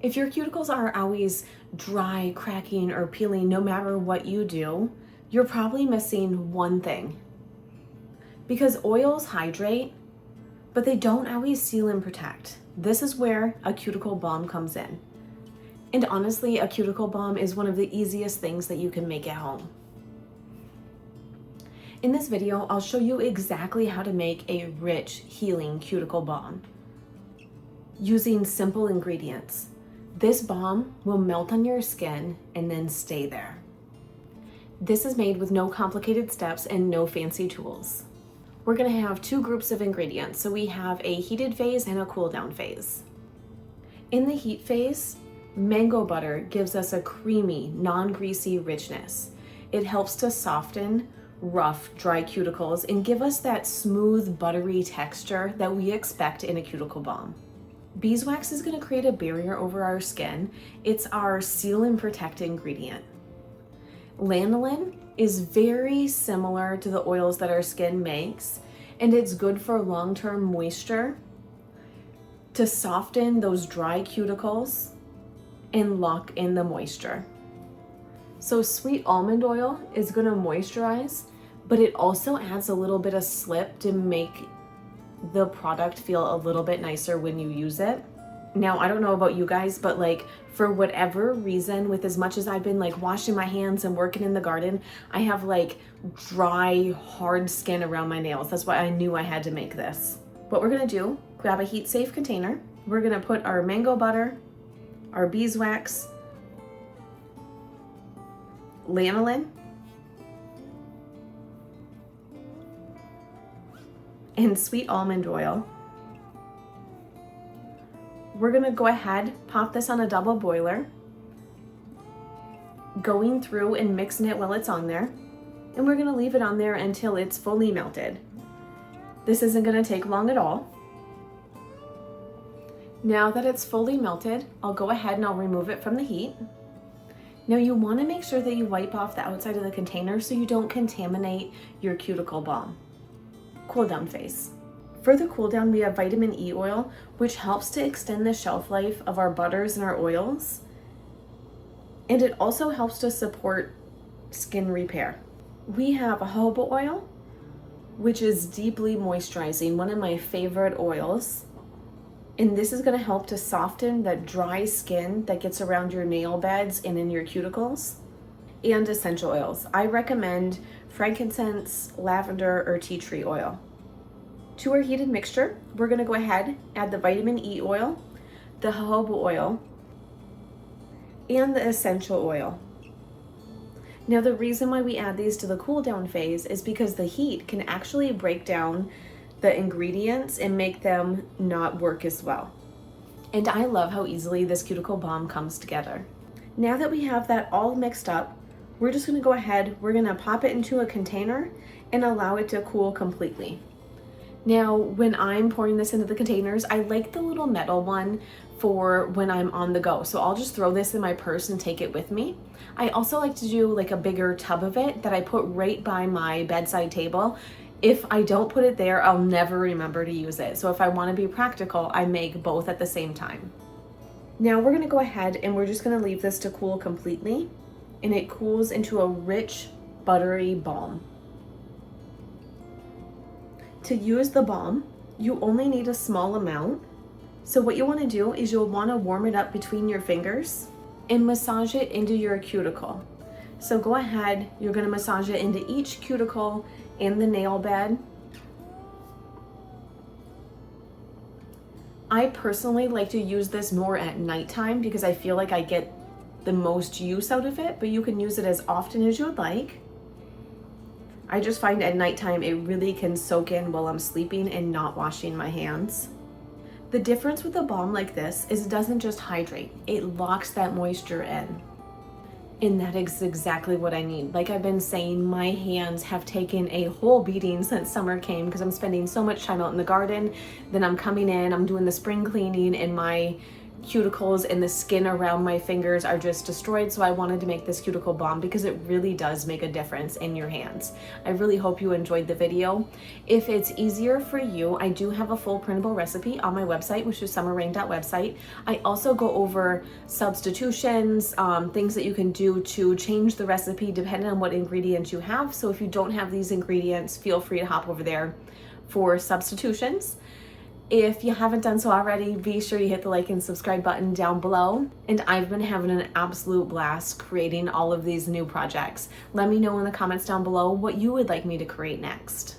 If your cuticles are always dry, cracking, or peeling no matter what you do, you're probably missing one thing. Because oils hydrate, but they don't always seal and protect. This is where a cuticle balm comes in. And honestly, a cuticle balm is one of the easiest things that you can make at home. In this video, I'll show you exactly how to make a rich, healing cuticle balm using simple ingredients. This balm will melt on your skin and then stay there. This is made with no complicated steps and no fancy tools. We're gonna have two groups of ingredients. So we have a heated phase and a cool down phase. In the heat phase, mango butter gives us a creamy, non-greasy richness. It helps to soften rough, dry cuticles and give us that smooth, buttery texture that we expect in a cuticle balm. Beeswax is going to create a barrier over our skin. It's our seal and protect ingredient. Lanolin is very similar to the oils that our skin makes, and it's good for long-term moisture to soften those dry cuticles and lock in the moisture. So sweet almond oil is going to moisturize, but it also adds a little bit of slip to make the product feel a little bit nicer when you use it. Now, I don't know about you guys, but like for whatever reason, with as much as I've been like washing my hands and working in the garden, I have like dry, hard skin around my nails. That's why I knew I had to make this. What we're gonna do, grab a heat safe container. We're gonna put our mango butter, our beeswax, lanolin, and sweet almond oil. We're gonna go ahead, pop this on a double boiler, going through and mixing it while it's on there, and we're gonna leave it on there until it's fully melted. This isn't gonna take long at all. Now that it's fully melted, I'll go ahead and I'll remove it from the heat. Now you wanna make sure that you wipe off the outside of the container so you don't contaminate your cuticle balm. Cool down phase. For the cool down, we have vitamin E oil, which helps to extend the shelf life of our butters and our oils. And it also helps to support skin repair. We have jojoba oil, which is deeply moisturizing, one of my favorite oils. And this is gonna help to soften that dry skin that gets around your nail beds and in your cuticles. And essential oils. I recommend frankincense, lavender, or tea tree oil. To our heated mixture, we're gonna go ahead, add the vitamin E oil, the jojoba oil, and the essential oil. Now the reason why we add these to the cool down phase is because the heat can actually break down the ingredients and make them not work as well. And I love how easily this cuticle balm comes together. Now that we have that all mixed up, we're just gonna go ahead, we're gonna pop it into a container and allow it to cool completely. Now, when I'm pouring this into the containers, I like the little metal one for when I'm on the go. So I'll just throw this in my purse and take it with me. I also like to do like a bigger tub of it that I put right by my bedside table. If I don't put it there, I'll never remember to use it. So if I want to be practical, I make both at the same time. Now we're going to go ahead and we're just going to leave this to cool completely, and it cools into a rich, buttery balm. To use the balm, you only need a small amount. So what you want to do is you'll want to warm it up between your fingers and massage it into your cuticle. So go ahead, you're going to massage it into each cuticle in the nail bed. I personally like to use this more at nighttime because I feel like I get the most use out of it, but you can use it as often as you would like. I just find at nighttime it really can soak in while I'm sleeping and not washing my hands. The difference with a balm like this is it doesn't just hydrate, it locks that moisture in. And that is exactly what I need. Like I've been saying, my hands have taken a whole beating since summer came because I'm spending so much time out in the garden. Then I'm coming in, I'm doing the spring cleaning, and my cuticles and the skin around my fingers are just destroyed, so I wanted to make this cuticle balm because it really does make a difference in your hands. I really hope you enjoyed the video. If it's easier for you, I do have a full printable recipe on my website, which is summerrain.website. I also go over substitutions, things that you can do to change the recipe depending on what ingredients you have. So if you don't have these ingredients, feel free to hop over there for substitutions. If you haven't done so already, be sure you hit the like and subscribe button down below. And I've been having an absolute blast creating all of these new projects. Let me know in the comments down below what you would like me to create next.